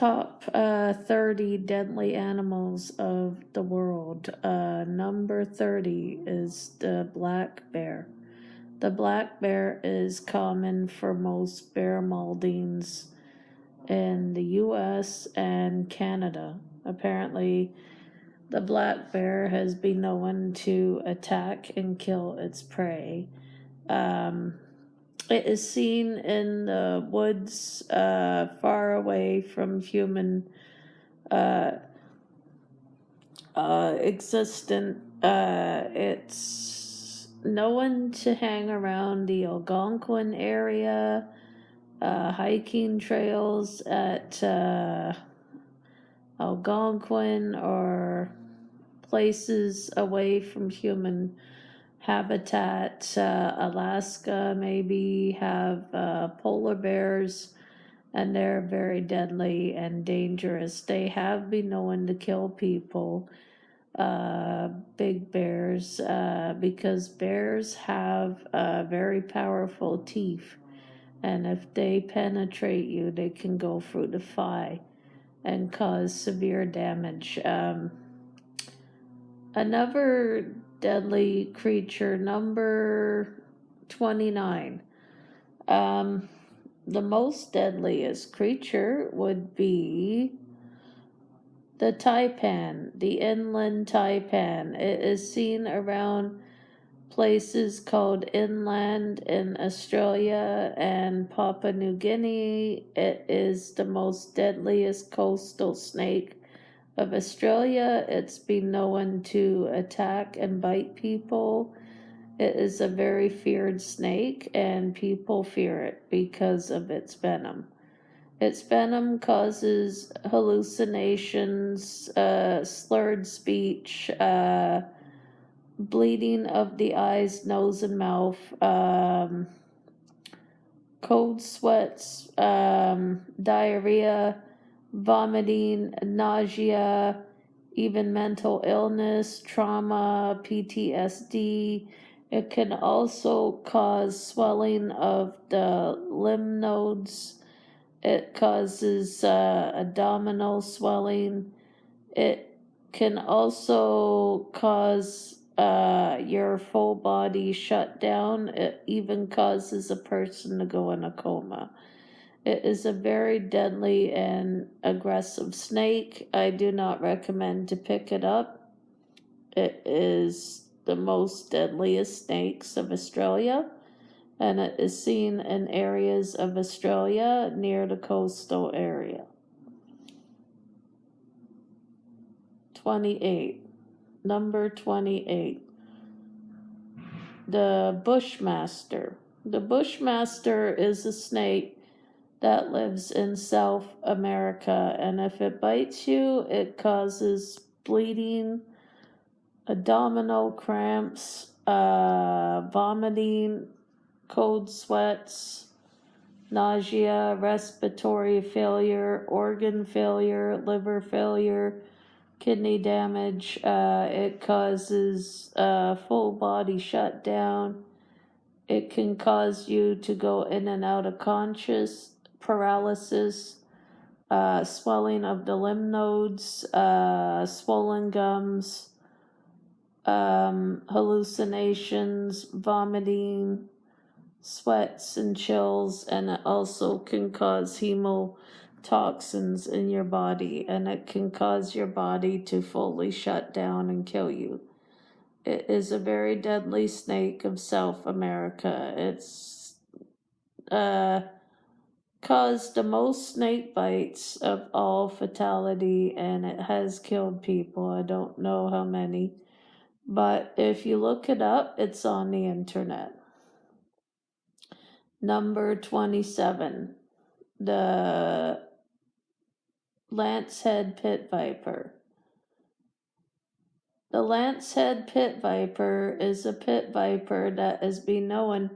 top 30 deadly animals of the world. Number 30 is the black bear. The black bear is common for most bear mauldings in the US and Canada. Apparently, the black bear has been known to attack and kill its prey. It is seen in the woods far away from human existence. It's known to hang around the Algonquin area, hiking trails at Algonquin or places away from human habitat. Alaska maybe have polar bears, and they're very deadly and dangerous. They have been known to kill people, big bears, because bears have very powerful teeth, and if they penetrate you, they can go through the thigh and cause severe damage. Another deadly creature, number 29. The most deadliest creature would be the taipan, the inland taipan. It is seen around places called inland in Australia and Papua New Guinea. It is the most deadliest coastal snake of Australia. It's been known to attack and bite people. It is a very feared snake, and people fear it because of its venom. Its venom causes hallucinations, slurred speech, bleeding of the eyes, nose, and mouth, cold sweats, diarrhea, vomiting, nausea, even mental illness, trauma, PTSD. It can also cause swelling of the lymph nodes. It causes abdominal swelling. It can also cause your full body shut down. It even causes a person to go in a coma. It is a very deadly and aggressive snake. I do not recommend to pick it up. It is the most deadliest snakes of Australia, and it is seen in areas of Australia near the coastal area. 28. Number 28. The Bushmaster. The Bushmaster is a snake that lives in South America, and if it bites you, it causes bleeding, abdominal cramps, vomiting, cold sweats, nausea, respiratory failure, organ failure, liver failure, kidney damage. It causes full body shutdown. It can cause you to go in and out of conscious, paralysis, swelling of the lymph nodes, swollen gums, hallucinations, vomiting, sweats and chills, and it also can cause hemotoxins in your body, and it can cause your body to fully shut down and kill you. It is a very deadly snake of South America. It's caused the most snake bites of all fatality, and it has killed people. I don't know how many, but if you look it up, it's on the internet. Number 27, the Lancehead Pit Viper. The Lancehead Pit Viper is a pit viper that has been known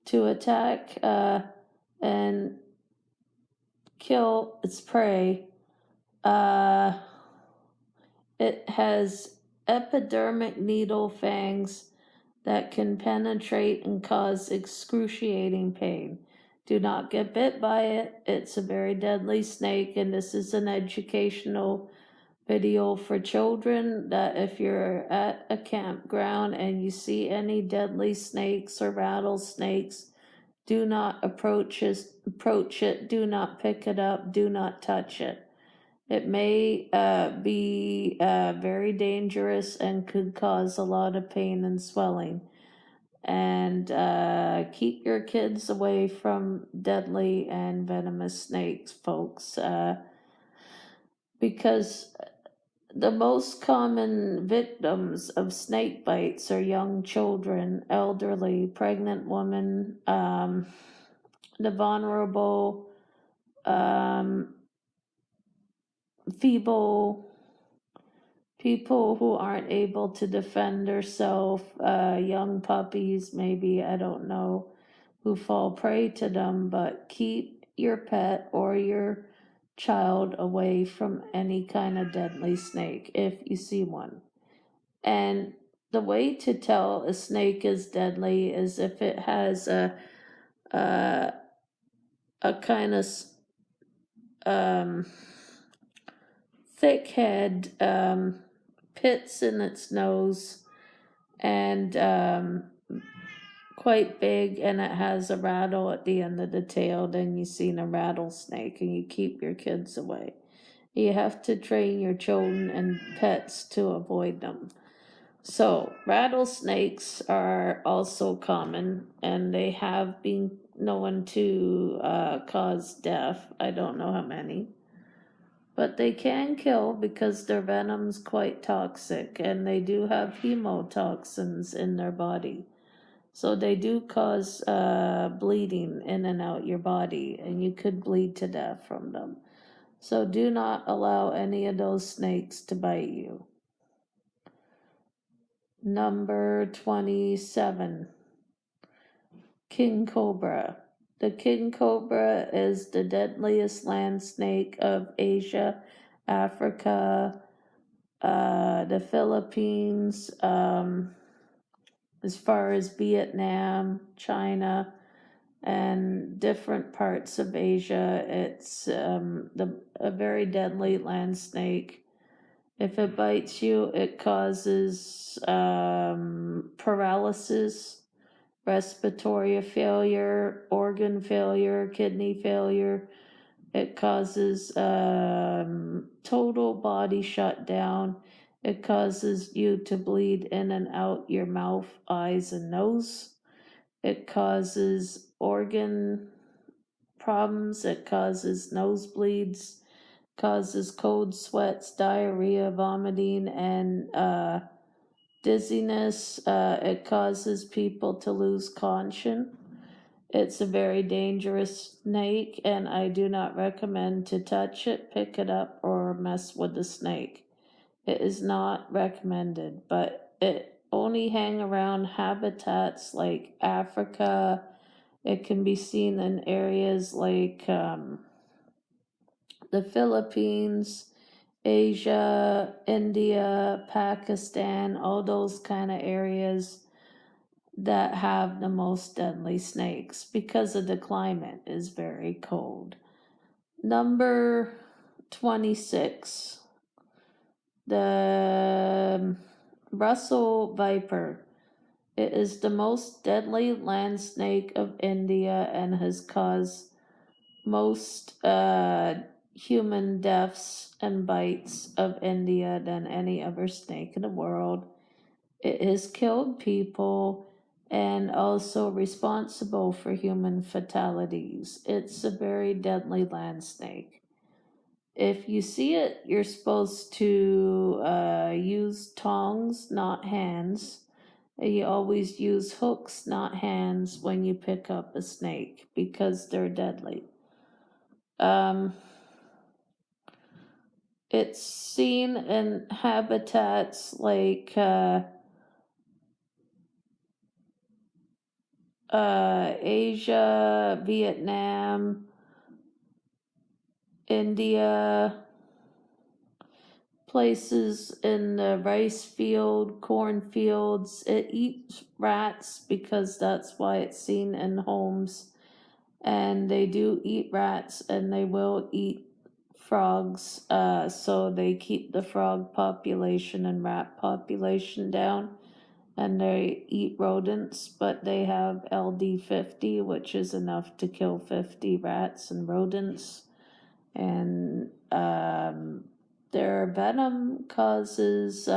to attack and kill its prey. It has epidermic needle fangs that can penetrate and cause excruciating pain. Do not get bit by it. It's a very deadly snake, and this is an educational video for children that if you're at a campground and you see any deadly snakes or rattlesnakes, do not approach it, do not pick it up, do not touch it. It may be very dangerous and could cause a lot of pain and swelling. And keep your kids away from deadly and venomous snakes, folks, because the most common victims of snake bites are young children, elderly, pregnant women, the vulnerable, feeble, people who aren't able to defend themselves, young puppies, maybe, I don't know, who fall prey to them. But keep your pet or your child away from any kind of deadly snake if you see one. And the way to tell a snake is deadly is if it has a kind of thick head, pits in its nose, and quite big, and it has a rattle at the end of the tail. Then you've seen a rattlesnake, and you keep your kids away. You have to train your children and pets to avoid them. So rattlesnakes are also common, and they have been known to cause death. I don't know how many. But they can kill because their venom's quite toxic, and they do have hemotoxins in their body. So they do cause bleeding in and out your body, and you could bleed to death from them. So do not allow any of those snakes to bite you. Number 27, King Cobra. The king cobra is the deadliest land snake of Asia, Africa, the Philippines, as far as Vietnam, China, and different parts of Asia. It's a very deadly land snake. If it bites you, it causes paralysis, respiratory failure, organ failure, kidney failure. It causes total body shutdown. It causes you to bleed in and out your mouth, eyes, and nose. It causes organ problems. It causes nosebleeds, causes cold sweats, diarrhea, vomiting, and dizziness. It causes people to lose conscience. It's a very dangerous snake, and I do not recommend to touch it, pick it up, or mess with the snake. It is not recommended, but it only hang around habitats like Africa. It can be seen in areas like the Philippines, Asia, India, Pakistan, all those kind of areas that have the most deadly snakes because of the climate is very cold. Number 26, the Russell Viper. It is the most deadly land snake of India and has caused most human deaths and bites of India than any other snake in the world. It has killed people and also responsible for human fatalities. It's a very deadly land snake. If you see it, you're supposed to use tongs, not hands. You always use hooks, not hands, when you pick up a snake because they're deadly. It's seen in habitats like Asia, Vietnam, India, places in the rice field, cornfields. It eats rats because that's why it's seen in homes and they do eat rats, and they will eat frogs, so they keep the frog population and rat population down, and they eat rodents, but they have LD50, which is enough to kill 50 rats and rodents. And their venom causes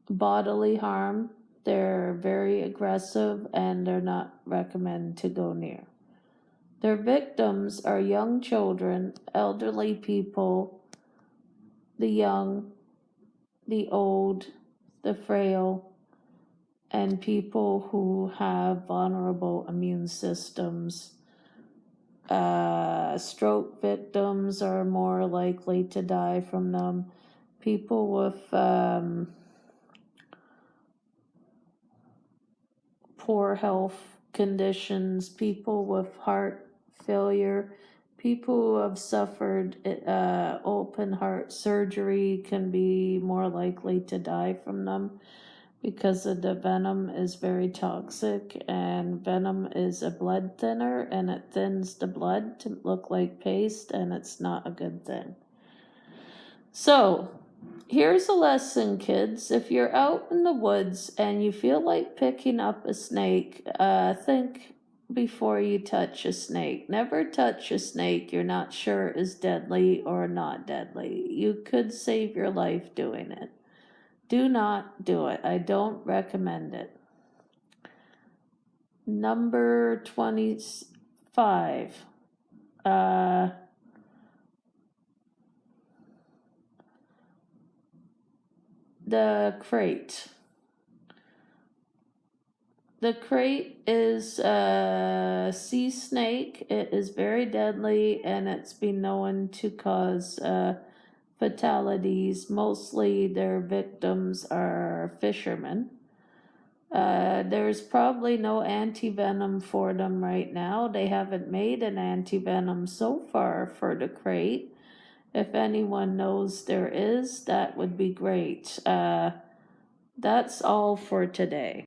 bodily harm. They're very aggressive, and they're not recommended to go near. Their victims are young children, elderly people, the young, the old, the frail, and people who have vulnerable immune systems. Stroke victims are more likely to die from them. People with poor health conditions, people with heart failure, people who have suffered open heart surgery can be more likely to die from them, because the venom is very toxic, and venom is a blood thinner, and it thins the blood to look like paste, and it's not a good thing. So, here's a lesson, kids. If you're out in the woods and you feel like picking up a snake, think before you touch a snake. Never touch a snake you're not sure is deadly or not deadly. You could save your life doing it. Do not do it. I don't recommend it. Number 25. The Krait. The Krait is a sea snake. It is very deadly, and it's been known to cause fatalities. Mostly their victims are fishermen. There's probably no anti-venom for them right now. They haven't made an anti-venom so far for the Krait. If anyone knows there is, that would be great. That's all for today.